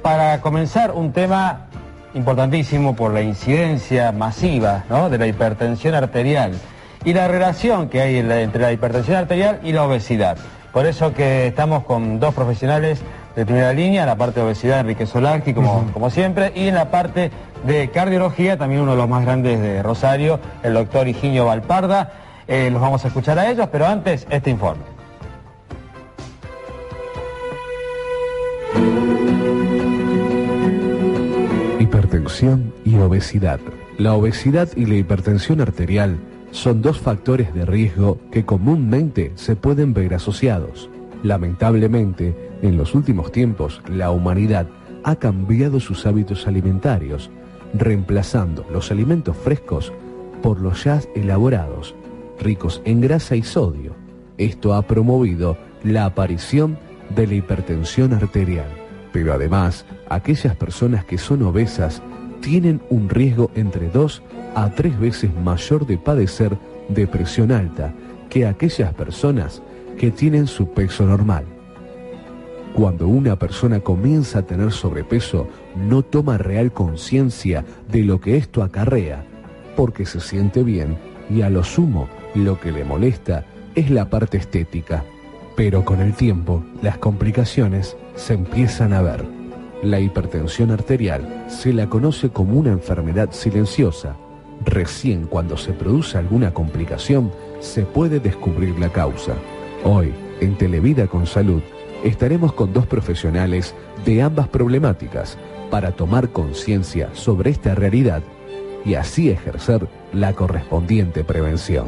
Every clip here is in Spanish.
para comenzar, un tema importantísimo por la incidencia masiva, ¿no?, de la hipertensión arterial y la relación que hay entre la hipertensión arterial y la obesidad. Por eso que estamos con dos profesionales de primera línea, en la parte de obesidad Enrique Solarski, como siempre, y en la parte de cardiología, también uno de los más grandes de Rosario, el doctor Higinio Valparda. Los vamos a escuchar a ellos, pero antes, este informe. Hipertensión y obesidad. La obesidad y la hipertensión arterial son dos factores de riesgo que comúnmente se pueden ver asociados. Lamentablemente, en los últimos tiempos, la humanidad ha cambiado sus hábitos alimentarios, reemplazando los alimentos frescos por los ya elaborados, ricos en grasa y sodio. Esto ha promovido la aparición de la hipertensión arterial. Pero además, aquellas personas que son obesas tienen un riesgo entre 2 a 3 veces mayor de padecer de presión alta que aquellas personas que tienen su peso normal. Cuando una persona comienza a tener sobrepeso, no toma real conciencia de lo que esto acarrea, porque se siente bien y a lo sumo lo que le molesta es la parte estética. Pero con el tiempo, las complicaciones se empiezan a ver. La hipertensión arterial se la conoce como una enfermedad silenciosa. Recién cuando se produce alguna complicación, se puede descubrir la causa. Hoy, en Televida con Salud, estaremos con dos profesionales de ambas problemáticas para tomar conciencia sobre esta realidad y así ejercer la correspondiente prevención.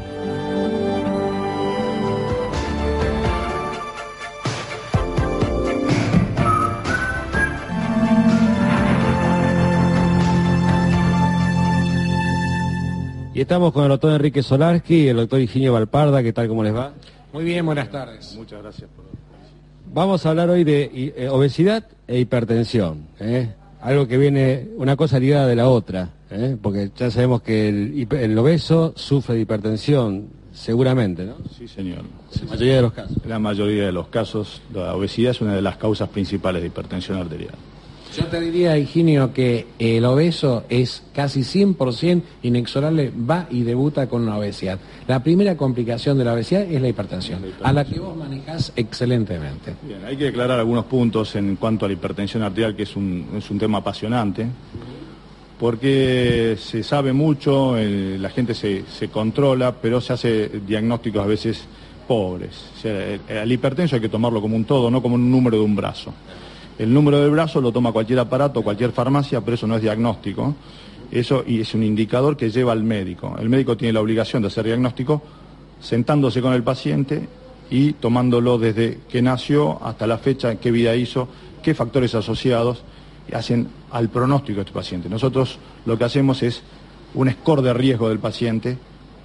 Y estamos con el doctor Enrique Solarski y el doctor Higinio Valparda. ¿Qué tal? ¿Cómo les va? Muy bien, buenas tardes. Muchas gracias. Vamos a hablar hoy de obesidad e hipertensión, algo que viene, una cosa ligada de la otra, porque ya sabemos que el obeso sufre de hipertensión, seguramente, ¿no? Sí, señor. La mayoría de los casos. La mayoría de los casos, la obesidad es una de las causas principales de hipertensión arterial. Yo te diría, Higinio, que el obeso es casi 100% inexorable, va y debuta con una obesidad. La primera complicación de la obesidad es la hipertensión, a la que vos manejás excelentemente. Bien, hay que aclarar algunos puntos en cuanto a la hipertensión arterial, que es un tema apasionante, porque se sabe mucho, la gente se controla, pero se hace diagnósticos a veces pobres. O sea, al hipertenso hay que tomarlo como un todo, no como un número de un brazo. El número del brazo lo toma cualquier aparato, cualquier farmacia, pero eso no es diagnóstico. Eso y es un indicador que lleva al médico. El médico tiene la obligación de hacer diagnóstico sentándose con el paciente y tomándolo desde que nació hasta la fecha, qué vida hizo, qué factores asociados hacen al pronóstico de este paciente. Nosotros lo que hacemos es un score de riesgo del paciente,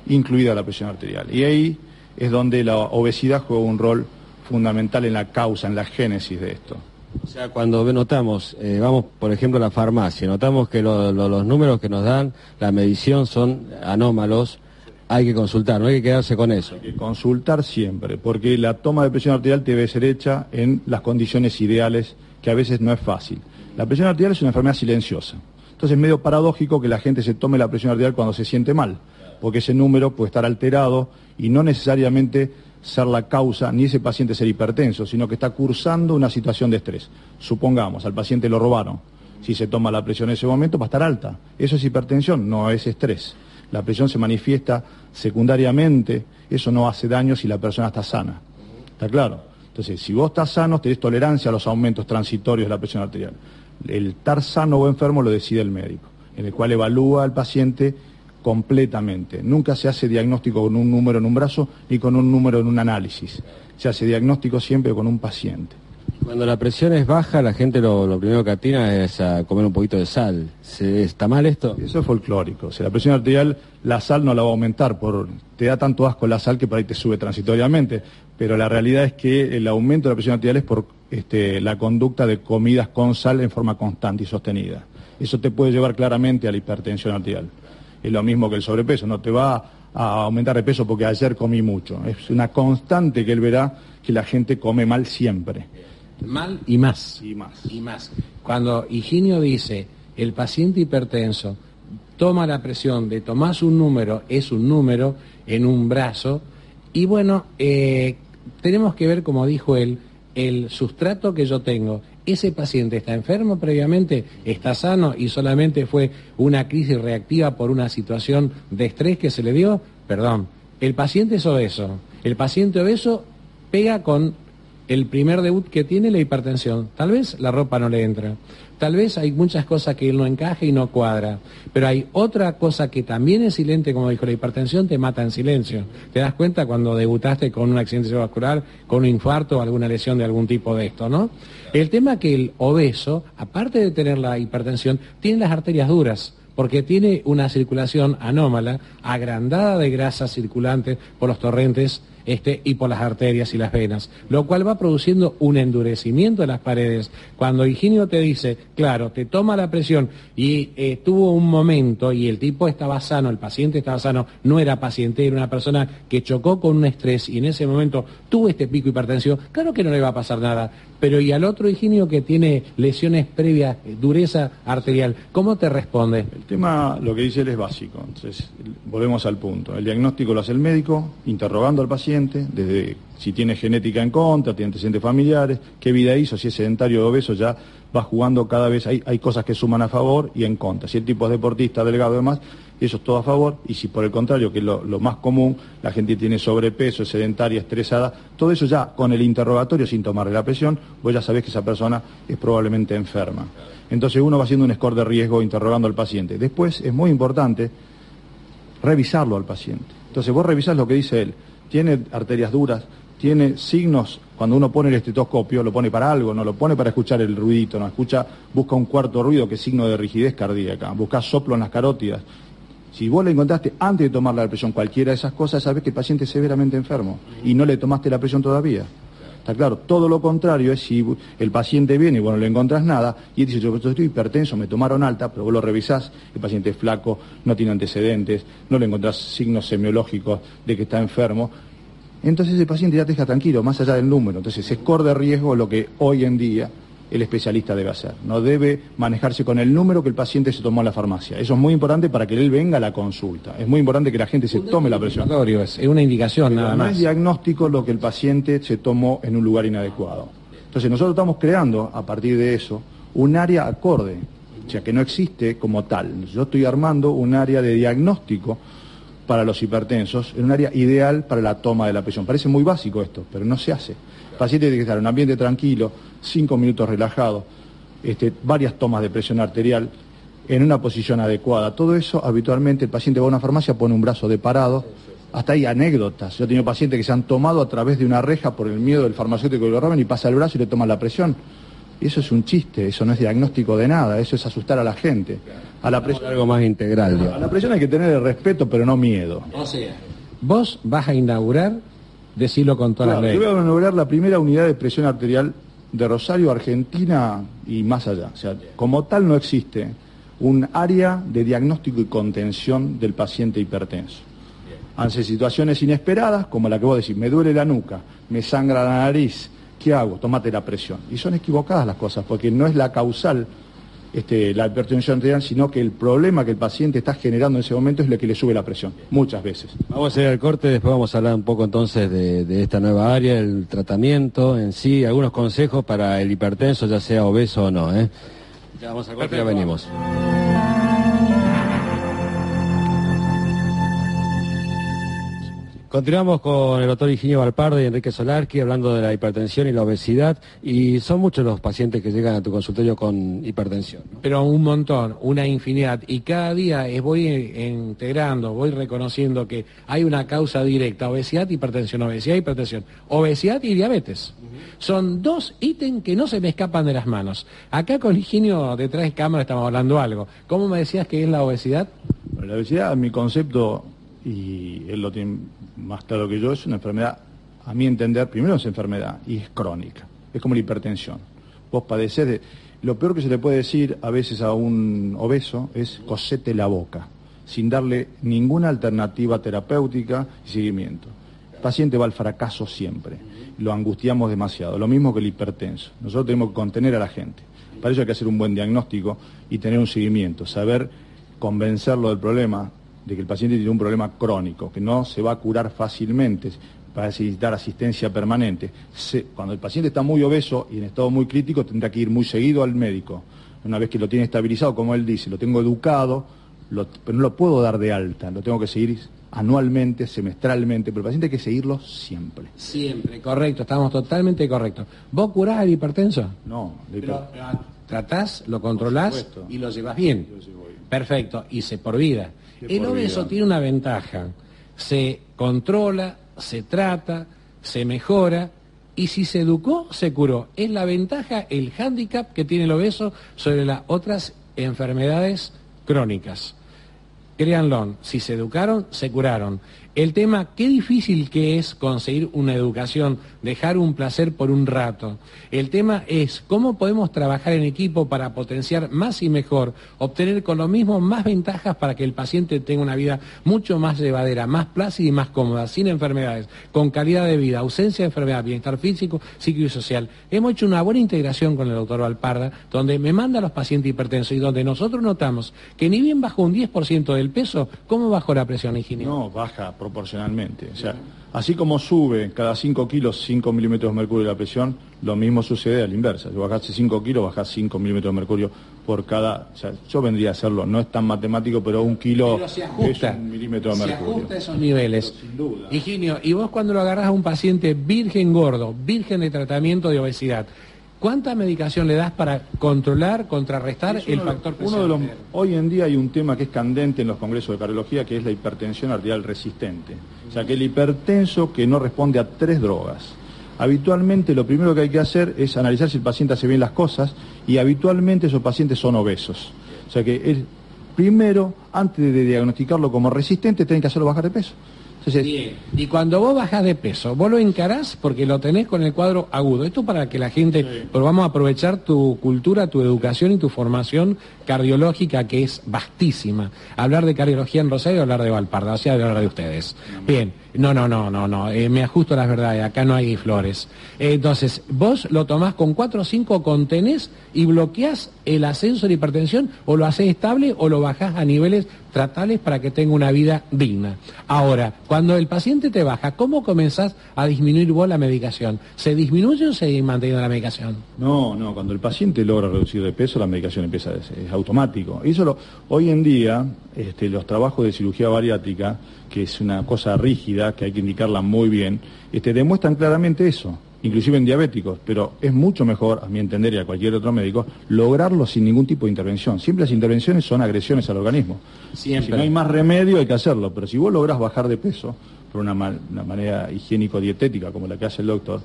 incluida la presión arterial. Y ahí es donde la obesidad juega un rol fundamental en la causa, en la génesis de esto. O sea, cuando notamos, vamos por ejemplo a la farmacia, notamos que los números que nos dan, la medición son anómalos, hay que consultar, no hay que quedarse con eso. Hay que consultar siempre, porque la toma de presión arterial debe ser hecha en las condiciones ideales, que a veces no es fácil. La presión arterial es una enfermedad silenciosa, entonces es medio paradójico que la gente se tome la presión arterial cuando se siente mal, porque ese número puede estar alterado y no necesariamente ser la causa, ni ese paciente ser hipertenso, sino que está cursando una situación de estrés. Supongamos, al paciente lo robaron. Si se toma la presión en ese momento va a estar alta. Eso es hipertensión, no es estrés. La presión se manifiesta secundariamente, eso no hace daño si la persona está sana. ¿Está claro? Entonces, si vos estás sano, tenés tolerancia a los aumentos transitorios de la presión arterial. El estar sano o enfermo lo decide el médico, en el cual evalúa al paciente completamente. Nunca se hace diagnóstico con un número en un brazo ni con un número en un análisis. Se hace diagnóstico siempre con un paciente. Cuando la presión es baja, la gente lo primero que atina es a comer un poquito de sal. ¿Está mal esto? Eso es folclórico. O sea, la presión arterial, la sal no la va a aumentar. Te da tanto asco la sal que por ahí te sube transitoriamente. Pero la realidad es que el aumento de la presión arterial es por la conducta de comidas con sal en forma constante y sostenida. Eso te puede llevar claramente a la hipertensión arterial. Es lo mismo que el sobrepeso, no te va a aumentar de peso porque ayer comí mucho. Es una constante que él verá que la gente come mal siempre. Mal y más. Y más. Y más. Cuando Higinio dice, el paciente hipertenso toma la presión de tomás un número, es un número en un brazo, y bueno, tenemos que ver, como dijo él, el sustrato que yo tengo. ¿Ese paciente está enfermo previamente? ¿Está sano y solamente fue una crisis reactiva por una situación de estrés que se le dio? Perdón, el paciente es obeso. El paciente obeso pega con el primer debut que tiene, la hipertensión. Tal vez la ropa no le entra. Tal vez hay muchas cosas que él no encaja y no cuadra. Pero hay otra cosa que también es silente, como dijo, la hipertensión te mata en silencio. ¿Te das cuenta cuando debutaste con un accidente cerebrovascular, con un infarto o alguna lesión de algún tipo de esto, ¿no? El tema es que el obeso, aparte de tener la hipertensión, tiene las arterias duras, porque tiene una circulación anómala, agrandada de grasa circulante por los torrentes y por las arterias y las venas, lo cual va produciendo un endurecimiento de las paredes. Cuando Higinio te dice, claro, te toma la presión y tuvo un momento y el tipo estaba sano, el paciente estaba sano, no era paciente, era una persona que chocó con un estrés y en ese momento tuvo este pico hipertensivo, claro que no le va a pasar nada. Pero y al otro Higinio que tiene lesiones previas, dureza arterial, ¿cómo te responde? El tema, lo que dice él es básico, entonces volvemos al punto. El diagnóstico lo hace el médico, interrogando al paciente, desde si tiene genética en contra, tiene antecedentes familiares, qué vida hizo, si es sedentario o obeso, ya va jugando cada vez, hay cosas que suman a favor y en contra. Si el tipo es deportista, delgado y demás, eso es todo a favor, y si por el contrario, que es lo más común, la gente tiene sobrepeso, es sedentaria, estresada, todo eso ya con el interrogatorio, sin tomarle la presión, vos ya sabés que esa persona es probablemente enferma. Entonces uno va haciendo un score de riesgo interrogando al paciente. Después es muy importante revisarlo al paciente. Entonces vos revisás lo que dice él, tiene arterias duras, tiene signos, cuando uno pone el estetoscopio, lo pone para algo, no lo pone para escuchar el ruidito, no escucha, busca un cuarto ruido que es signo de rigidez cardíaca, busca soplo en las carótidas. Si vos le encontraste antes de tomar la presión cualquiera de esas cosas, sabés que el paciente es severamente enfermo y no le tomaste la presión todavía. Está claro, todo lo contrario es si el paciente viene y vos no le encontrás nada y él dice, yo estoy hipertenso, me tomaron alta, pero vos lo revisás, el paciente es flaco, no tiene antecedentes, no le encontrás signos semiológicos de que está enfermo. Entonces el paciente ya te deja tranquilo, más allá del número. Entonces, score de riesgo, lo que hoy en día el especialista debe hacer. No debe manejarse con el número que el paciente se tomó en la farmacia. Eso es muy importante para que él venga a la consulta. Es muy importante que la gente se tome la presión. Es una indicación nada más. No es diagnóstico lo que el paciente se tomó en un lugar inadecuado. Entonces nosotros estamos creando, a partir de eso, un área acorde. O sea, que no existe como tal. Yo estoy armando un área de diagnóstico para los hipertensos, en un área ideal para la toma de la presión. Parece muy básico esto, pero no se hace. El paciente tiene que estar en un ambiente tranquilo, 5 minutos relajado, varias tomas de presión arterial, en una posición adecuada. Todo eso, habitualmente, el paciente va a una farmacia, pone un brazo de parado. Hasta hay anécdotas. Yo he tenido pacientes que se han tomado a través de una reja por el miedo del farmacéutico que lo roben y pasa el brazo y le toman la presión. Y eso es un chiste, eso no es diagnóstico de nada, eso es asustar a la gente. A la presión, algo más integral, digamos. A la presión hay que tener el respeto, pero no miedo. O sea, vos vas a inaugurar, decirlo con toda la ley. Yo voy a inaugurar la primera unidad de presión arterial de Rosario, Argentina y más allá. O sea, como tal no existe un área de diagnóstico y contención del paciente hipertenso. Ante situaciones inesperadas, como la que vos decís, me duele la nuca, me sangra la nariz, ¿qué hago? Tómate la presión. Y son equivocadas las cosas, porque no es la causal la hipertensión arterial, sino que el problema que el paciente está generando en ese momento es lo que le sube la presión, muchas veces. Vamos a hacer el corte, después vamos a hablar un poco entonces de esta nueva área, el tratamiento en sí, algunos consejos para el hipertenso, ya sea obeso o no. Ya vamos al corte y ya venimos. Continuamos con el doctor Higinio Valpardo y Enrique Solarqui hablando de la hipertensión y la obesidad, y son muchos los pacientes que llegan a tu consultorio con hipertensión, ¿no? Pero un montón, una infinidad, y cada día voy integrando, voy reconociendo que hay una causa directa, obesidad, hipertensión, obesidad y diabetes. Son dos ítems que no se me escapan de las manos. Acá con Higinio detrás de cámara estamos hablando algo. ¿Cómo me decías que es la obesidad? La obesidad, mi concepto, y él lo tiene más claro que yo, es una enfermedad, a mi entender, primero es enfermedad y es crónica, es como la hipertensión. Vos padecés de... Lo peor que se le puede decir a veces a un obeso es cosete la boca, sin darle ninguna alternativa terapéutica y seguimiento. paciente va al fracaso siempre. Lo angustiamos demasiado. Lo mismo que el hipertenso. Nosotros tenemos que contener a la gente. Para eso hay que hacer un buen diagnóstico y tener un seguimiento. Saber convencerlo del problema, de que el paciente tiene un problema crónico, que no se va a curar fácilmente, para necesitar asistencia permanente. Cuando el paciente está muy obeso y en estado muy crítico, tendrá que ir muy seguido al médico. Una vez que lo tiene estabilizado, como él dice, lo tengo educado, pero no lo puedo dar de alta, lo tengo que seguir anualmente, semestralmente, pero el paciente hay que seguirlo siempre. Siempre, correcto, estamos totalmente correctos. ¿Vos curás al hipertenso? No, pero tratás, lo controlás y lo llevas bien. Perfecto, y por vida. El obeso tiene una ventaja, se controla, se trata, se mejora, y si se educó, se curó. Es la ventaja, el hándicap que tiene el obeso sobre las otras enfermedades crónicas. Créanlo, si se educaron, se curaron. El tema, qué difícil que es conseguir una educación, dejar un placer por un rato. El tema es cómo podemos trabajar en equipo para potenciar más y mejor, obtener con lo mismo más ventajas para que el paciente tenga una vida mucho más llevadera, más plácida y más cómoda, sin enfermedades, con calidad de vida, ausencia de enfermedad, bienestar físico, psíquico y social. Hemos hecho una buena integración con el doctor Valparda, donde me manda a los pacientes hipertensos y donde nosotros notamos que ni bien bajó un 10% del peso, ¿cómo bajó la presión, ingeniero? No, baja proporcionalmente. O sea, así como sube cada 5 kilos 5 milímetros de mercurio la presión, lo mismo sucede a la inversa. Si bajaste 5 kilos, bajás 5 milímetros de mercurio por cada... O sea, yo vendría a hacerlo, no es tan matemático, pero un kilo pero se ajusta, es 1 milímetro de mercurio. Se ajusta a esos niveles. Pero sin duda. Higinio, y vos cuando lo agarrás a un paciente virgen gordo, virgen de tratamiento de obesidad, ¿cuánta medicación le das para controlar, contrarrestar el factor presión? Hoy en día hay un tema que es candente en los congresos de cardiología, que es la hipertensión arterial resistente. O sea, que el hipertenso que no responde a 3 drogas. Habitualmente lo primero que hay que hacer es analizar si el paciente hace bien las cosas, y habitualmente esos pacientes son obesos. O sea que primero, antes de diagnosticarlo como resistente, tienen que hacerlo bajar de peso. Entonces, bien. Y cuando vos bajás de peso, vos lo encarás porque lo tenés con el cuadro agudo. Esto para que la gente, pero vamos a aprovechar tu cultura, tu educación y tu formación cardiológica, que es vastísima. Hablar de cardiología en Rosario, hablar de Valparda, o sea, hablar de ustedes. Bien, no, me ajusto a las verdades, acá no hay flores. Entonces, vos lo tomás con 4 o 5, contenés y bloqueás el ascenso de hipertensión, o lo hacés estable o lo bajás a niveles tratables para que tenga una vida digna. Ahora, cuando el paciente te baja, ¿cómo comenzás a disminuir vos la medicación? ¿Se disminuye o se mantiene la medicación? No, cuando el paciente logra reducir de peso, la medicación empieza, es automático. Y eso hoy en día, los trabajos de cirugía bariátrica, que es una cosa rígida, que hay que indicarla muy bien, demuestran claramente eso, inclusive en diabéticos, pero es mucho mejor, a mi entender y a cualquier otro médico, lograrlo sin ningún tipo de intervención. Siempre las intervenciones son agresiones al organismo. Siempre. Si no hay más remedio, hay que hacerlo, pero si vos lográs bajar de peso por una manera higiénico-dietética como la que hace el doctor,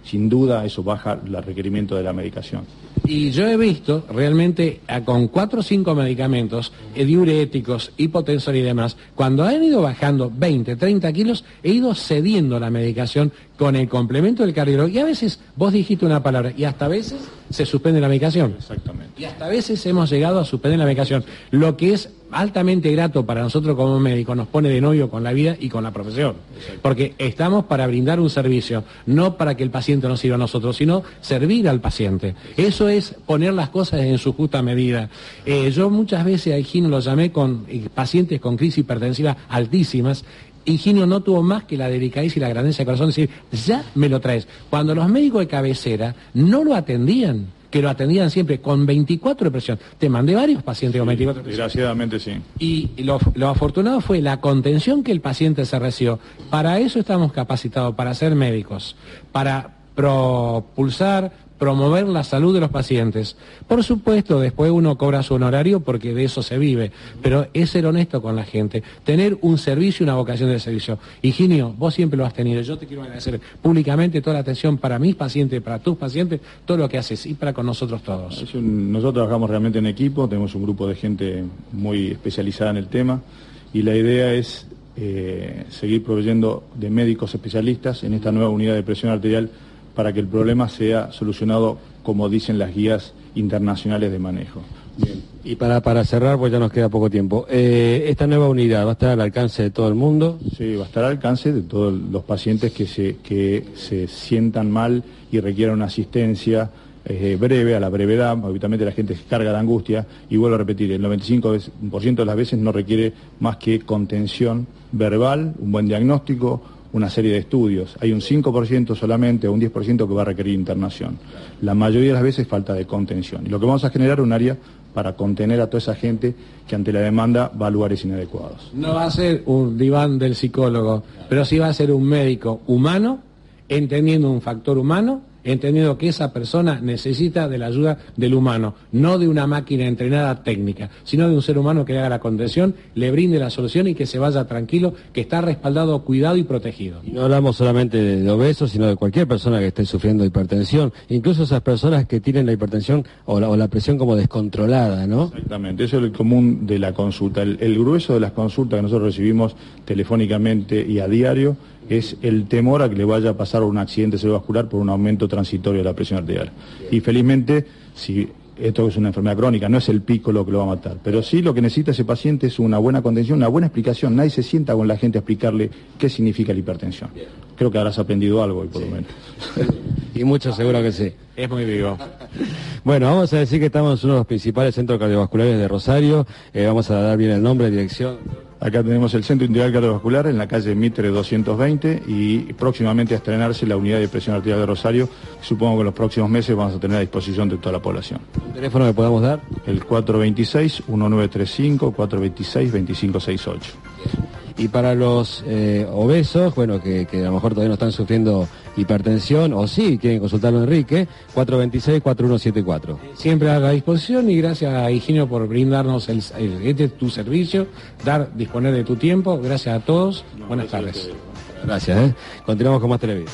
sin duda eso baja el requerimiento de la medicación. Y yo he visto realmente con 4 o 5 medicamentos, diuréticos, hipotensores y demás, cuando han ido bajando 20, 30 kilos, he ido cediendo la medicación con el complemento del cardiólogo. Y a veces vos dijiste una palabra y hasta a veces se suspende la medicación. Exactamente. Y hasta a veces hemos llegado a suspender la medicación, lo que es altamente grato para nosotros como médicos, nos pone de novio con la vida y con la profesión. Porque estamos para brindar un servicio, no para que el paciente nos sirva a nosotros, sino servir al paciente. Eso es poner las cosas en su justa medida. Yo muchas veces a Higinio lo llamé con pacientes con crisis hipertensiva altísimas. Higinio no tuvo más que la delicadeza y la grandeza de corazón de decir, ya me lo traes. Cuando los médicos de cabecera no lo atendían, que lo atendían siempre con 24 de presión. Te mandé varios pacientes con 24 de presión. Desgraciadamente sí. Y lo afortunado fue la contención que el paciente se recibió. Para eso estamos capacitados, para ser médicos, para propulsar, promover la salud de los pacientes. Por supuesto, después uno cobra su honorario porque de eso se vive, pero es ser honesto con la gente, tener un servicio y una vocación de servicio. Higinio, vos siempre lo has tenido. Yo te quiero agradecer públicamente toda la atención para mis pacientes, para tus pacientes, todo lo que haces y para con nosotros todos. Nosotros trabajamos realmente en equipo, tenemos un grupo de gente muy especializada en el tema y la idea es seguir proveyendo de médicos especialistas en esta nueva unidad de presión arterial para que el problema sea solucionado como dicen las guías internacionales de manejo. Bien. Y para cerrar, pues ya nos queda poco tiempo. ¿Esta nueva unidad va a estar al alcance de todo el mundo? Sí, va a estar al alcance de todos los pacientes que se sientan mal y requieran una asistencia breve, a la brevedad. Habitualmente la gente se carga de angustia, y vuelvo a repetir, el 95% de las veces no requiere más que contención verbal, un buen diagnóstico, una serie de estudios. Hay un 5% solamente o un 10% que va a requerir internación. La mayoría de las veces falta de contención. Y lo que vamos a generar es un área para contener a toda esa gente que ante la demanda va a lugares inadecuados. No va a ser un diván del psicólogo, pero sí va a ser un médico humano, entendiendo un factor humano, entendiendo que esa persona necesita de la ayuda del humano, no de una máquina entrenada técnica, sino de un ser humano que le haga la contención, le brinde la solución y que se vaya tranquilo, que está respaldado, cuidado y protegido. Y no hablamos solamente de obesos, sino de cualquier persona que esté sufriendo hipertensión, incluso esas personas que tienen la hipertensión o la presión como descontrolada, ¿no? Exactamente, eso es el común de la consulta. El grueso de las consultas que nosotros recibimos telefónicamente y a diario es el temor a que le vaya a pasar un accidente cerebrovascular por un aumento transitorio de la presión arterial. Y felizmente, si esto es una enfermedad crónica, no es el pico lo que lo va a matar, pero sí lo que necesita ese paciente es una buena contención, una buena explicación. Nadie se sienta con la gente a explicarle qué significa la hipertensión. Creo que habrás aprendido algo hoy, por lo menos. Y mucho seguro que sí. Es muy vivo. Bueno, vamos a decir que estamos en uno de los principales centros cardiovasculares de Rosario. Vamos a dar bien el nombre, dirección. Acá tenemos el Centro Integral Cardiovascular en la calle Mitre 220 y próximamente a estrenarse la unidad de presión arterial de Rosario. Supongo que en los próximos meses vamos a tener a disposición de toda la población. ¿Un teléfono que podamos dar? El 426-1935, 426-2568. Y para los obesos, bueno, que a lo mejor todavía no están sufriendo hipertensión, o sí, quieren consultarlo a Enrique, 426-4174. Siempre a la disposición, y gracias a Higinio por brindarnos tu servicio, disponer de tu tiempo. Gracias a todos. Buenas tardes. Gracias. Continuamos con más Televida.